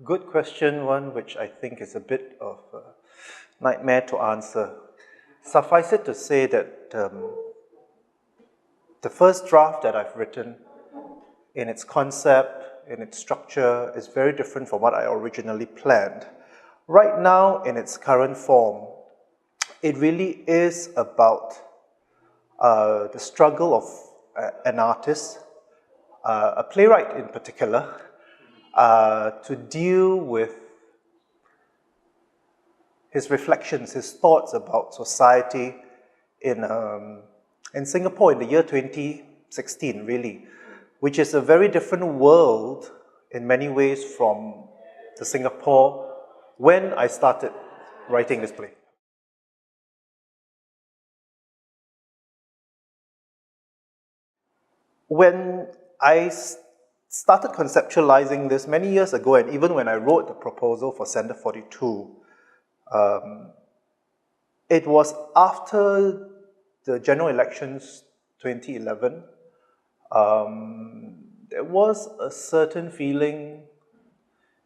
Good question, one which I think is a bit of a nightmare to answer. Suffice it to say that the first draft that I've written, in its concept, in its structure, is very different from what I originally planned. Right now, in its current form, it really is about the struggle of an artist, a playwright in particular, to deal with his reflections, his thoughts about society in Singapore in the year 2016, really, which is a very different world in many ways from the Singapore when I started writing this play. When I started conceptualizing this many years ago, and even when I wrote the proposal for Center 42, it was after the general elections 2011. There was a certain feeling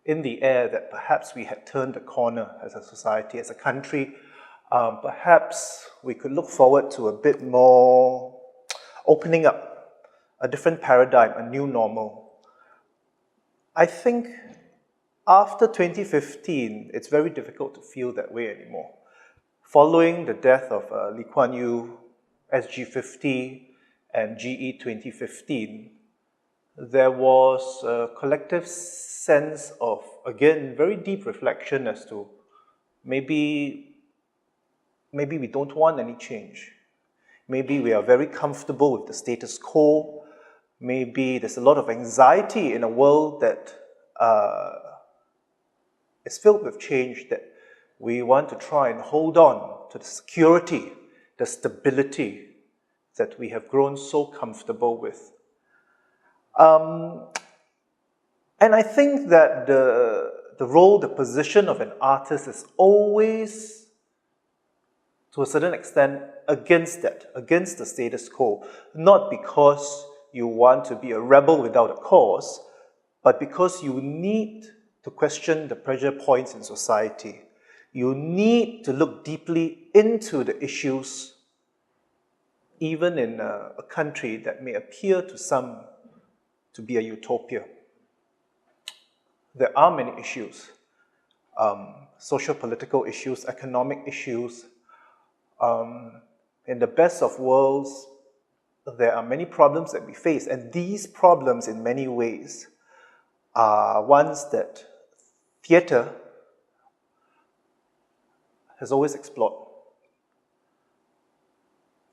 in the air that perhaps we had turned a corner as a society, as a country. Perhaps we could look forward to a bit more opening up, a different paradigm, a new normal. I think after 2015, it's very difficult to feel that way anymore. Following the death of Lee Kuan Yew, SG50, and GE 2015, there was a collective sense of, again, very deep reflection as to maybe we don't want any change. Maybe we are very comfortable with the status quo. Maybe there's a lot of anxiety in a world that is filled with change, that we want to try and hold on to the security, the stability that we have grown so comfortable with. And I think that the role, the position of an artist is always, to a certain extent, against that, against the status quo. Not because you want to be a rebel without a cause, but because you need to question the pressure points in society. You need to look deeply into the issues, even in a country that may appear to some to be a utopia. There are many issues, social-political issues, economic issues. In the best of worlds, there are many problems that we face, and these problems in many ways are ones that theatre has always explored.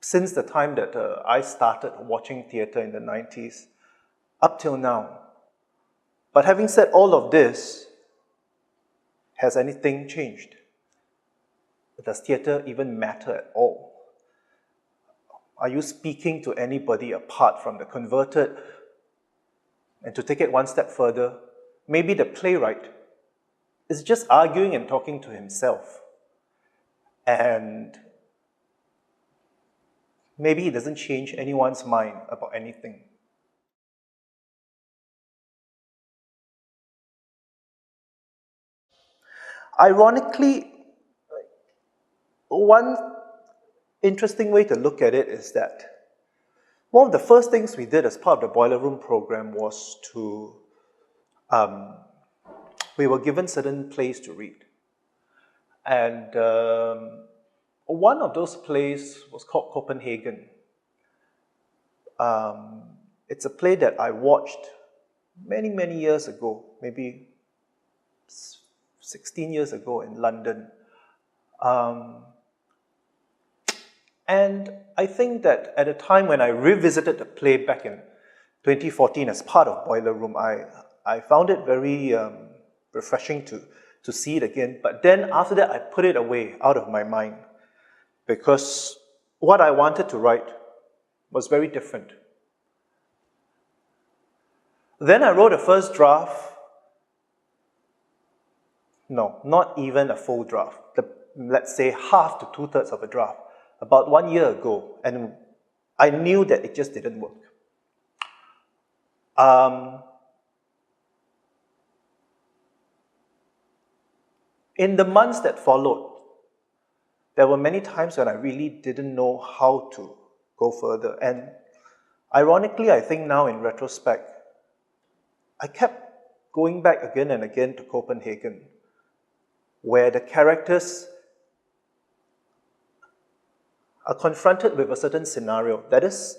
Since the time that I started watching theatre in the 90s, up till now. But having said all of this, has anything changed? Does theatre even matter at all? Are you speaking to anybody apart from the converted? And to take it one step further, maybe the playwright is just arguing and talking to himself. And maybe it doesn't change anyone's mind about anything. Ironically, one interesting way to look at it is that one of the first things we did as part of the Boiler Room program was to, we were given certain plays to read. And one of those plays was called Copenhagen. It's a play that I watched many, many years ago, maybe 16 years ago in London. And I think that at a time when I revisited the play back in 2014 as part of Boiler Room, I found it very refreshing to see it again. But then after that, I put it away out of my mind because what I wanted to write was very different. Then I wrote a first draft. No, not even a full draft. Let's say half to two-thirds of a draft, about 1 year ago, and I knew that it just didn't work. In the months that followed, there were many times when I really didn't know how to go further. And ironically, I think now in retrospect, I kept going back again and again to Copenhagen, where the characters are confronted with a certain scenario that is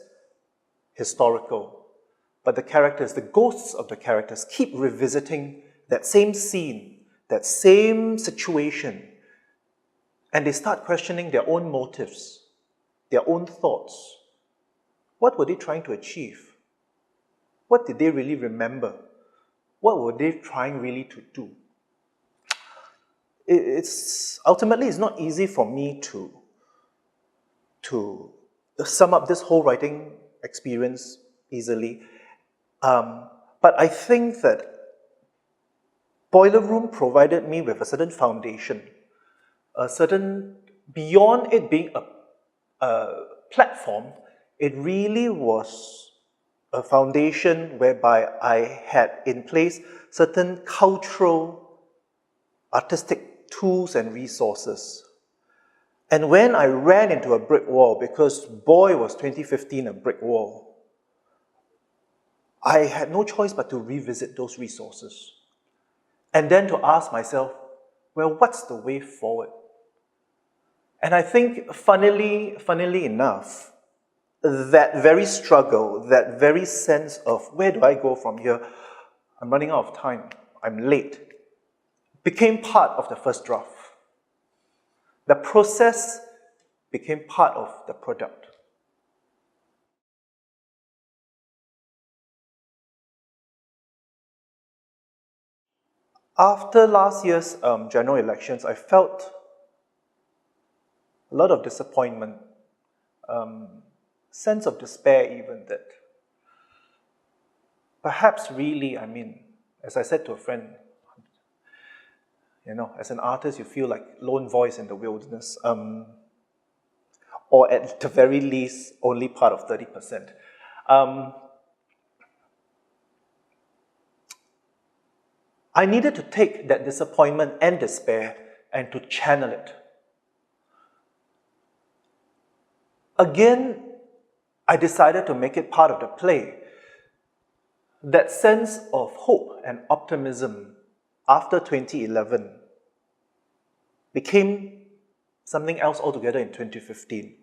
historical. But the characters, the ghosts of the characters, keep revisiting that same scene, that same situation, and they start questioning their own motives, their own thoughts. What were they trying to achieve? What did they really remember? What were they trying really to do? Ultimately, it's not easy for me to sum up this whole writing experience easily. But I think that Boiler Room provided me with a certain foundation, a certain, beyond it being a platform, it really was a foundation whereby I had in place certain cultural, artistic tools and resources. And when I ran into a brick wall, because boy was 2015 a brick wall, I had no choice but to revisit those resources. And then to ask myself, well, what's the way forward? And I think, funnily enough, that very struggle, that very sense of where do I go from here? I'm running out of time, I'm late, became part of the first draft. The process became part of the product. After last year's general elections, I felt a lot of disappointment, sense of despair even, that perhaps really, as I said to a friend, as an artist, you feel like lone voice in the wilderness, or at the very least, only part of 30%. I needed to take that disappointment and despair and to channel it. Again, I decided to make it part of the play. That sense of hope and optimism after 2011 became something else altogether in 2015.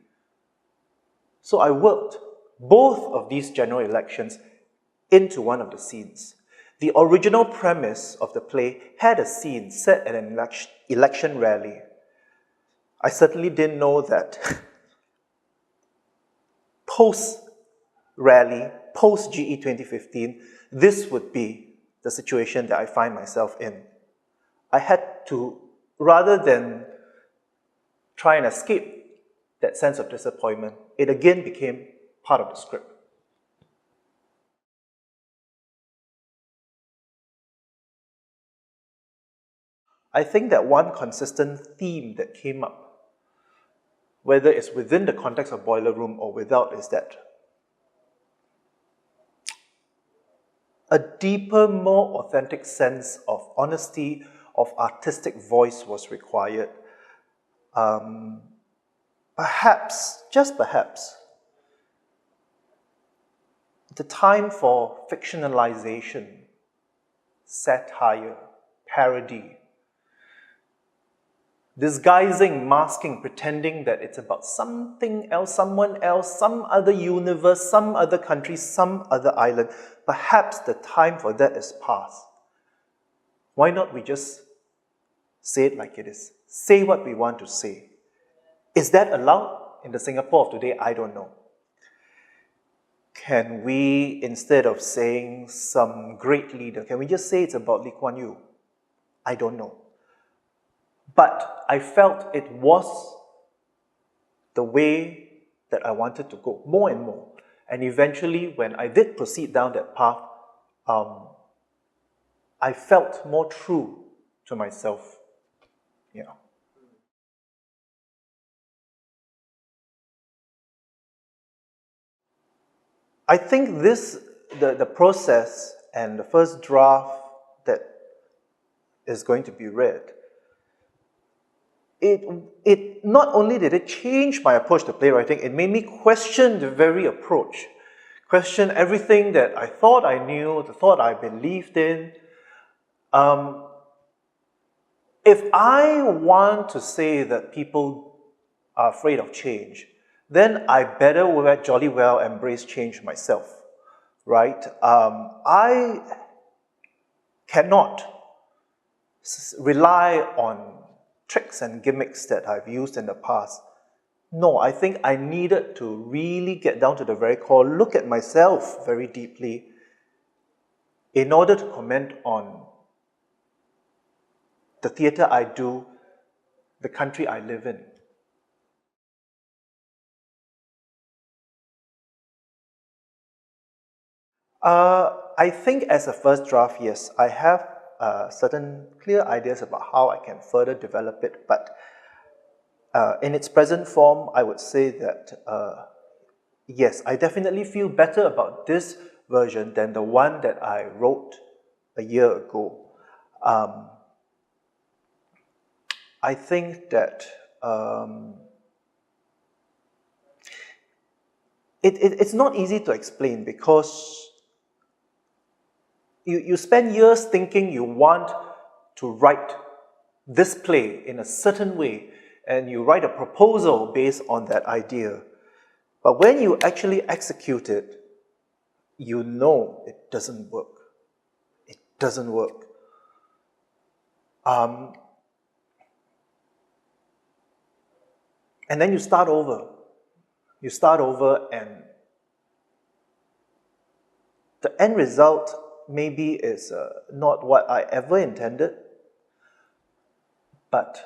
So I worked both of these general elections into one of the scenes. The original premise of the play had a scene set at an election rally. I certainly didn't know that post-rally, post-GE 2015, this would be the situation that I find myself in. I had to, rather than try and escape that sense of disappointment, it again became part of the script. I think that one consistent theme that came up, whether it's within the context of Boiler Room or without, is that a deeper, more authentic sense of honesty, of artistic voice was required. Perhaps, just perhaps, the time for fictionalization, satire, parody, disguising, masking, pretending that it's about something else, someone else, some other universe, some other country, some other island. Perhaps the time for that is past. Why not we just say it like it is? Say what we want to say. Is that allowed in the Singapore of today? I don't know. Can we, instead of saying some great leader, can we just say it's about Lee Kuan Yew? I don't know. But I felt it was the way that I wanted to go, more and more. And eventually, when I did proceed down that path, I felt more true to myself. Yeah. I think the process and the first draft that is going to be read it not only did it change my approach to playwriting, it made me question the very approach, question everything that I thought I knew, the thought I believed in. If I want to say that people are afraid of change, then I better jolly well embrace change myself, right? I cannot rely on tricks and gimmicks that I've used in the past. No, I think I needed to really get down to the very core, look at myself very deeply in order to comment on the theatre I do, the country I live in. I think as a first draft, yes, I have certain clear ideas about how I can further develop it, but in its present form, I would say that yes, I definitely feel better about this version than the one that I wrote a year ago. I think that it's not easy to explain because you spend years thinking you want to write this play in a certain way, and you write a proposal based on that idea. But when you actually execute it, you know it doesn't work. It doesn't work. And then you start over. You start over, and the end result maybe is not what I ever intended. But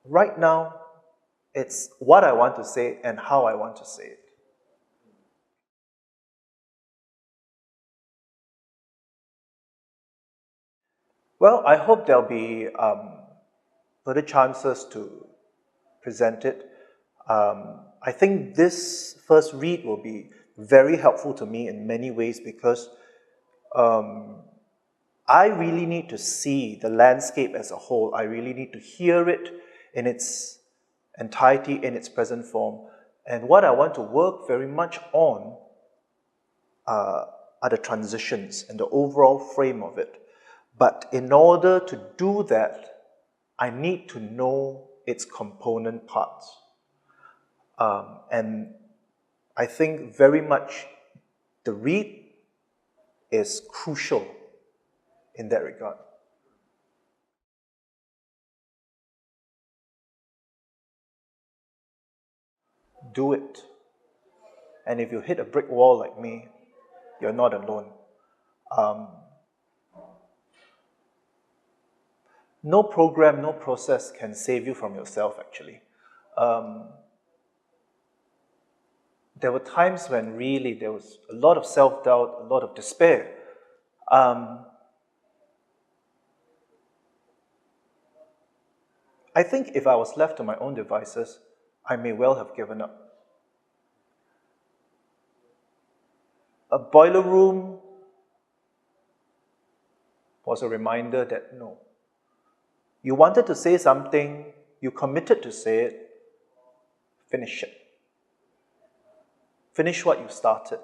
right now, it's what I want to say and how I want to say it. Well, I hope there'll be further chances to present it. I think this first read will be very helpful to me in many ways because I really need to see the landscape as a whole. I really need to hear it in its entirety, in its present form. And what I want to work very much on are the transitions and the overall frame of it. But in order to do that, I need to know its component parts. And I think very much the read is crucial in that regard. Do it. And if you hit a brick wall like me, you're not alone. No program, no process can save you from yourself, actually. There were times when really there was a lot of self-doubt, a lot of despair. I think if I was left to my own devices, I may well have given up. A boiler room was a reminder that no, you wanted to say something, you committed to say it, finish it. Finish what you started.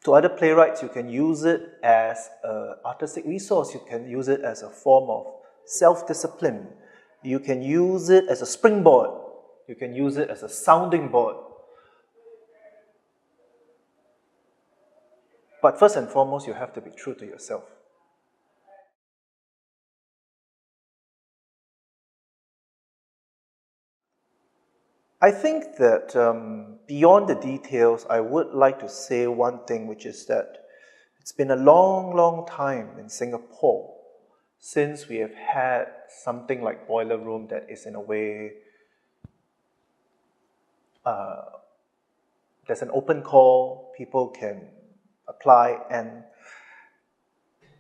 To other playwrights, you can use it as an artistic resource. You can use it as a form of self-discipline. You can use it as a springboard. You can use it as a sounding board. But first and foremost, you have to be true to yourself. I think that beyond the details, I would like to say one thing, which is that it's been a long, long time in Singapore since we have had something like Boiler Room that is in a way, there's an open call, people can apply, and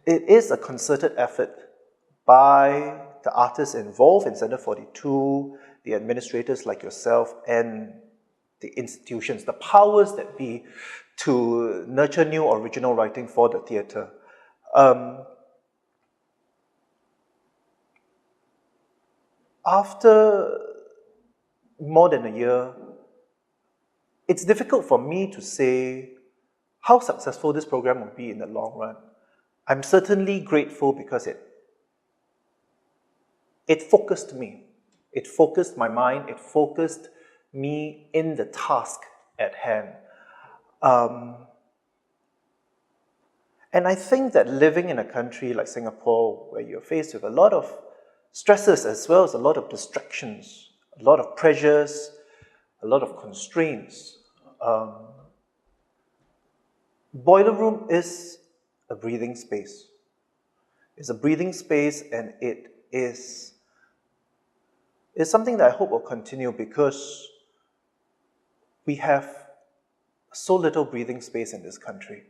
it is a concerted effort by the artists involved in Center 42, the administrators like yourself, and the institutions, the powers that be, to nurture new original writing for the theatre. After more than a year, it's difficult for me to say how successful this program will be in the long run. I'm certainly grateful because it focused me. It focused my mind. It focused me in the task at hand. And I think that living in a country like Singapore, where you're faced with a lot of stresses as well as a lot of distractions, a lot of pressures, a lot of constraints, boiler room is a breathing space. It's a breathing space, and it's something that I hope will continue because we have so little breathing space in this country.